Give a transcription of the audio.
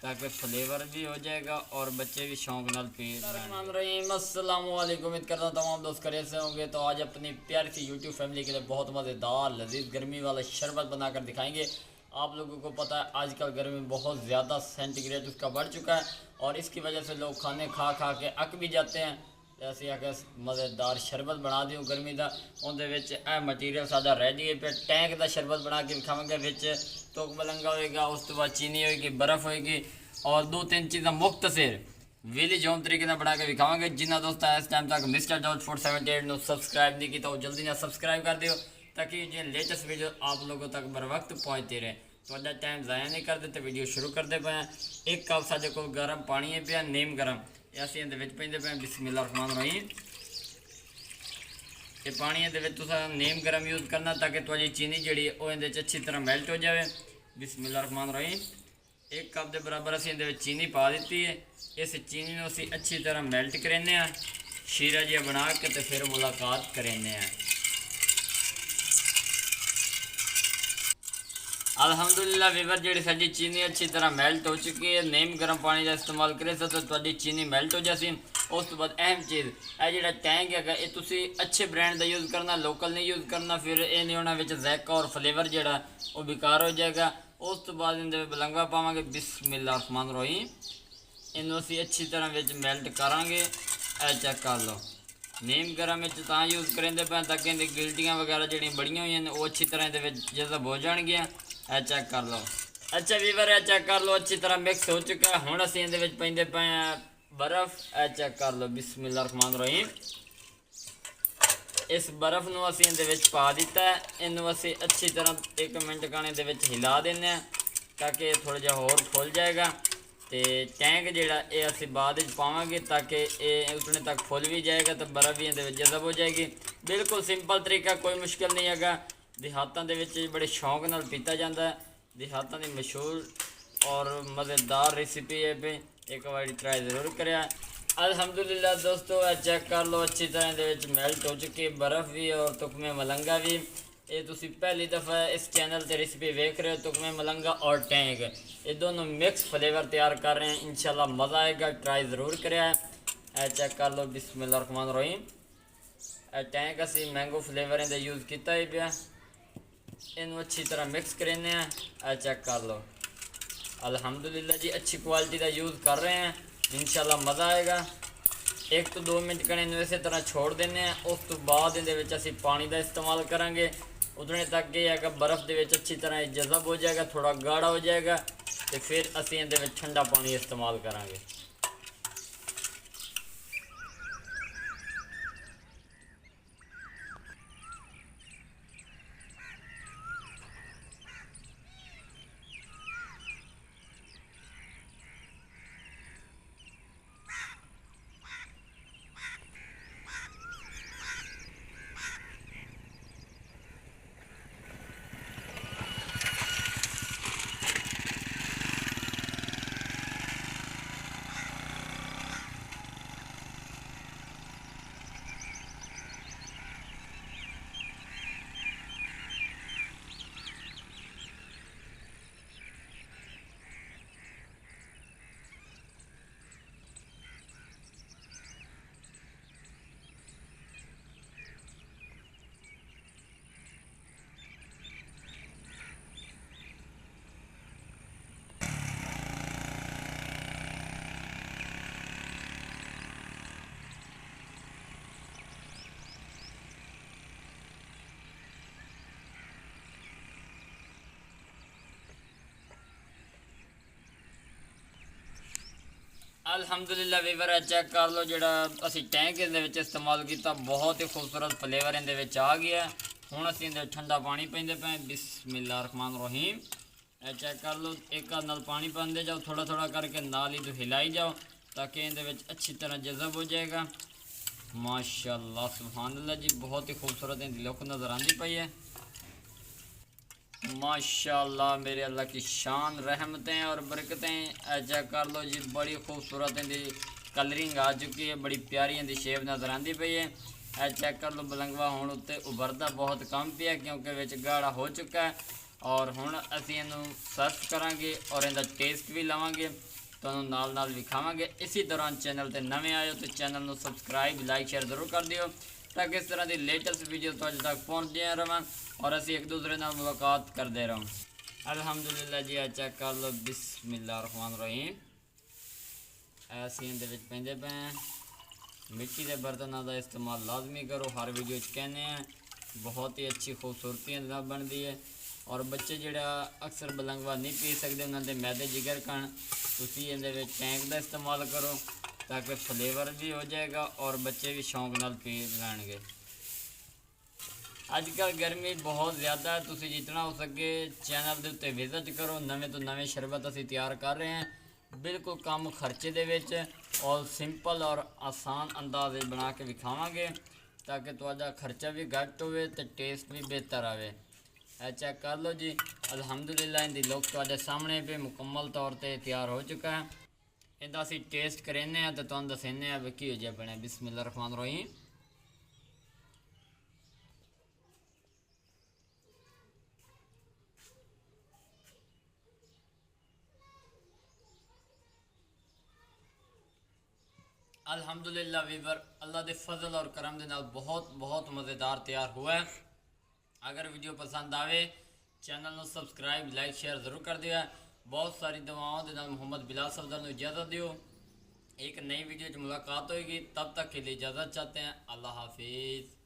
ताकि फ्लेवर भी हो जाएगा और बच्चे भी शौक नाल पी रही। अस्सलाम वालेकुम, उम्मीद करता हूँ तमाम दोस्त खैरियत से होंगे। तो आज अपनी प्यारी सी यूट्यूब फैमिली के लिए बहुत मज़ेदार लजीज गर्मी वाला शरबत बनाकर दिखाएंगे। आप लोगों को पता है आजकल गर्मी बहुत ज़्यादा सेंटीग्रेड उसका बढ़ चुका है और इसकी वजह से लोग खाने खा खा के अक भी जाते हैं। जैसे आके मज़ेदार शरबत बना दियो गर्मी का, उन्हें मटीरियल सादा रेडी है पे टैंक का शरबत बना के खावे। विच तुक मलंगा होएगा, उस तो बाद चीनी होएगी, बर्फ़ होएगी और 2-3 चीज़ा मुख्तसर विलेज होम तरीके से बना के दिखावे। जिन्हें दोस्तों इस टाइम तक मिस्टर जॉर्ज 478 सब्सक्राइब नहीं किया तो जल्दी ना सब्सक्राइब कर दियो ताकि जो लेटेस्ट वीडियो आप लोगों तक बर वक्त पहुँचती रहे। तो टाइम ज़ाया नहीं करते तो वीडियो शुरू करते पे। एक कप साढ़े को गर्म पानी है पिया, नीम गर्म असं ये पेंदे पे। बिस्मिल्लाहिर्रहमानिर्रहीम। ये पानी नीम गर्म यूज़ करना ताकि थोड़ी चीनी जी वो अच्छी तरह मेल्ट हो जाए। बिस्मिल्लाहिर्रहमानिर्रहीम। एक कप के बराबर असी चीनी पा दी है। इस चीनी को असी अच्छी तरह मेल्ट करें, शीरा जिहा बना के तो फिर मुलाकात करें। अल्हम्दुलिल्लाह वीवर जी साड़ी चीनी अच्छी तरह मेल्ट हो चुकी है। नीम गर्म पानी का इस्तेमाल करे तो थोड़ी चीनी मेल्ट हो जासी। उस तो बाद अहम चीज़ यह जो टैंक है ये तुसी अच्छे ब्रांड का यूज़ करना, लोकल नहीं यूज़ करना। फिर ये नहीं होना विच ज़ायका और फ्लेवर जोड़ा वो बेकार हो जाएगा। उस तो बाद इन बलंगा पावे। बिस्मिल्लाहिर्रहमानिर्रहीम। इनू असी अच्छी तरह विच मेल्ट करांगे। चेक कर लो, नीम गर्म यूज़ करेंगे पे ताकि इनकी गिल्टियाँ वगैरह जी बड़िया हुई वो अच्छी तरह ये जज़ब हो जाएगियाँ। चेक कर लो। अच्छा वीवर है चेक कर लो, अच्छी तरह मिक्स हो चुका है। हुण असीं इहदे विच पैंदे पे बर्फ़। चेक कर लो। बिस्मिल्लाहिर्रहमानिर्रहीम। इस बर्फ़ नूं असीं इहदे विच पा दिता है। इनू असीं अच्छी तरह 1 मिनट गाने दे विच हिला देने ताकि थोड़ा जिहा होर फुल जाएगा। तो टैंक जिहड़ा ये असीं बाद विच पावांगे ताकि ये उतने तक फुल भी जाएगा तो बर्फ़ भी इहदे विच जज़ब हो जाएगी। बिल्कुल सिंपल तरीका, कोई मुश्किल नहीं है। देहातों के बड़े शौक नाल पीता जाता है। देहातों की मशहूर और मज़ेदार रेसिपी है पे एक बार ट्राई ज़रूर करें। अल्हम्दुलिल्लाह दोस्तों चेक कर लो, अच्छी तरह ये मेल्ट हो चुकी है बर्फ़ भी और तुकमे मलंगा भी। ये तुसी पहली दफ़ा इस चैनल से रेसिपी वेख रहे हो। तुकमे मलंगा और टैंक ये दोनों मिक्स फ्लेवर तैयार कर रहे हैं। इंशाल्लाह मज़ा आएगा, ट्राई ज़रूर करें। चेक कर लो। बिस्मिल्लाहिर्रहमानिर्रहीम। टैंक असी मैंगो फ्लेवर इहदा यूज़ किया ही पिया। इन अच्छी तरह मिक्स करें। चेक कर लो। अल्हम्दुलिल्लाह जी अच्छी क्वालिटी का यूज़ कर रहे हैं। इंशाल्लाह मज़ा आएगा। 1 तो 2 मिनट कने इस तरह छोड़ देने। उस तो बाद असी पानी का इस्तेमाल करांगे। उतने तक ये है बर्फ़ के अच्छी तरह जज़ब हो जाएगा, थोड़ा गाढ़ा हो जाएगा तो फिर असी इहदे ठंडा पानी इस्तेमाल करांगे। अल्हम्दुलिल्लाह वीवर चेक कर लो, जोड़ा असी टैंक इहदे इस्तेमाल किया बहुत ही खूबसूरत फ्लेवर इहदे आ गया। हुण असी इहदे ठंडा पानी पींदे पे। बिस्मिल्लाहिर्रहमानिर्रहीम। चेक कर लो, एक हाथ नाल पानी पाते जाओ, थोड़ा थोड़ा करके नाल ही तो हिलाई जाओ ताकि इहदे अच्छी तरह जज़ब हो जाएगा। माशाअल्लाह सुभानअल्लाह जी, बहुत ही खूबसूरत इहदी लुक नज़र आती पई है। माशाअल्लाह मेरे अल्लाह की शान रहमतें और बरकतें। चेक कर लो जी, बड़ी खूबसूरत इनकी कलरिंग आ चुकी है, बड़ी प्यारी इनकी शेप नज़र आती पई है। चेक कर लो, बलंगवा हुण उत्ते उभरदा बहुत कम पिया क्योंकि विच गाढ़ा हो चुका है। ਔਰ ਹੁਣ ਅਸੀਂ ਇਹਨੂੰ ਸਰਵ ਕਰਾਂਗੇ ਔਰ ਇਹਦਾ ਟੇਸਟ ਵੀ ਲਵਾਂਗੇ, ਤੁਹਾਨੂੰ ਨਾਲ ਨਾਲ ਵਿਖਾਵਾਂਗੇ। ਇਸੇ ਦੌਰਾਨ ਚੈਨਲ ਤੇ ਨਵੇਂ ਆਏ ਹੋ ਤੇ ਚੈਨਲ ਨੂੰ ਸਬਸਕ੍ਰਾਈਬ ਲਾਈਕ ਸ਼ੇਅਰ ਜ਼ਰੂਰ ਕਰ ਦਿਓ ਤਾਂ ਕਿ ਇਸ ਤਰ੍ਹਾਂ ਦੀ ਲੇਟੈਸਟ ਵੀਡੀਓ ਤੁਹਾਡੇ ਤੱਕ ਪਹੁੰਚਦੀਆਂ ਰਹਾਂ ਔਰ ਅਸੀਂ ਇੱਕ ਦੂਸਰੇ ਨਾਲ ਮੁਲਾਕਾਤ ਕਰਦੇ ਰਹਾਂ। ਅਲਹਮਦੁਲਿਲਾ ਜੀ, ਆ ਚੈੱਕ ਕਰ ਲਓ। ਬਿਸਮਿल्लाह रहमान रहीम। ਅਸੀਂ ਇਹਦੇ ਵਿੱਚ ਪੈਂਦੇ ਪਏ ਮਿੱਟੀ ਦੇ ਬਰਤਨਾਂ ਦਾ ਇਸਤੇਮਾਲ ਲਾਜ਼ਮੀ ਕਰੋ, ਹਰ ਵੀਡੀਓ 'ਚ ਕਹਿੰਦੇ ਆ। ਬਹੁਤ ਹੀ ਅੱਛੀ ਖੂਬਸੂਰਤੀ ਨਾਲ ਬਣਦੀ ਹੈ ਔਰ ਬੱਚੇ ਜਿਹੜਾ ਅਕਸਰ ਬਲੰਗਵਾ ਨਹੀਂ ਪੀ ਸਕਦੇ, ਉਹਨਾਂ ਦੇ ਮੈਦੇ ਜਿਗਰ ਕਣ, ਤੁਸੀਂ ਇਹਦੇ ਵਿੱਚ ਟੈਂਕ ਦਾ ਇਸਤੇਮਾਲ ਕਰੋ ਤਾਂ ਕਿ ਫਲੇਵਰ ਵੀ ਹੋ ਜਾਏਗਾ ਔਰ ਬੱਚੇ ਵੀ ਸ਼ੌਂਕ ਨਾਲ ਪੀ ਲੈਣਗੇ। ਅੱਜ ਕੱਲ੍ਹ ਗਰਮੀ ਬਹੁਤ ਜ਼ਿਆਦਾ ਹੈ, ਤੁਸੀਂ ਜਿਤਨਾ ਹੋ ਸਕੇ ਚੈਨਲ ਦੇ ਉੱਤੇ ਵਿਜ਼ਿਟ ਕਰੋ। ਨਵੇਂ ਤੋਂ ਨਵੇਂ ਸ਼ਰਬਤ ਅਸੀਂ ਤਿਆਰ ਕਰ ਰਹੇ ਹਾਂ, ਬਿਲਕੁਲ ਕਮ ਖਰਚੇ ਦੇ ਵਿੱਚ ਔਰ ਸਿੰਪਲ ਔਰ ਆਸਾਨ ਅੰਦਾਜ਼ ਵਿੱਚ ਬਣਾ ਕੇ ਵਿਖਾਵਾਂਗੇ ਤਾਂ ਕਿ ਤੁਹਾਡਾ ਖਰਚਾ ਵੀ ਘੱਟ ਹੋਵੇ ਤੇ ਟੇਸਟ ਵੀ ਬਿਹਤਰ ਆਵੇ। ਇਹ ਚੈੱਕ ਕਰ ਲਓ ਜੀ, ਅਲਹਮਦੁਲਿਲਾ ਇਹਦੀ ਲੁੱਕ ਤੁਹਾਡੇ ਸਾਹਮਣੇ ਵੀ ਮੁਕੰਮਲ ਤੌਰ ਤੇ ਤਿਆਰ ਹੋ ਚੁੱਕਾ ਹੈ। ਇਹਦਾ ਅਸੀਂ ਟੇਸਟ ਕਰਾਉਂਦੇ ਹਾਂ ਤੇ ਤੁਹਾਨੂੰ ਦੱਸਦੇ ਹਾਂ ਵੀ ਕੀ ਹੋ ਜਾ ਬਣਿਆ। ਬਿਸਮਿल्लाह रहमान रहीम। अल्हम्दुलिल्लाह वीवर, अल्लाह के फजल और करम के नाल बहुत बहुत मज़ेदार तैयार हुआ है। अगर वीडियो पसंद आवे चैनल को सब्सक्राइब लाइक शेयर ज़रूर कर दिया। बहुत सारी दुआओं के नाल मोहम्मद बिलाल सफदर को इजाज़त दियो। एक नई वीडियो मुलाकात होगी, तब तक के लिए इजाज़त चाहते हैं। अल्लाह हाफिज़।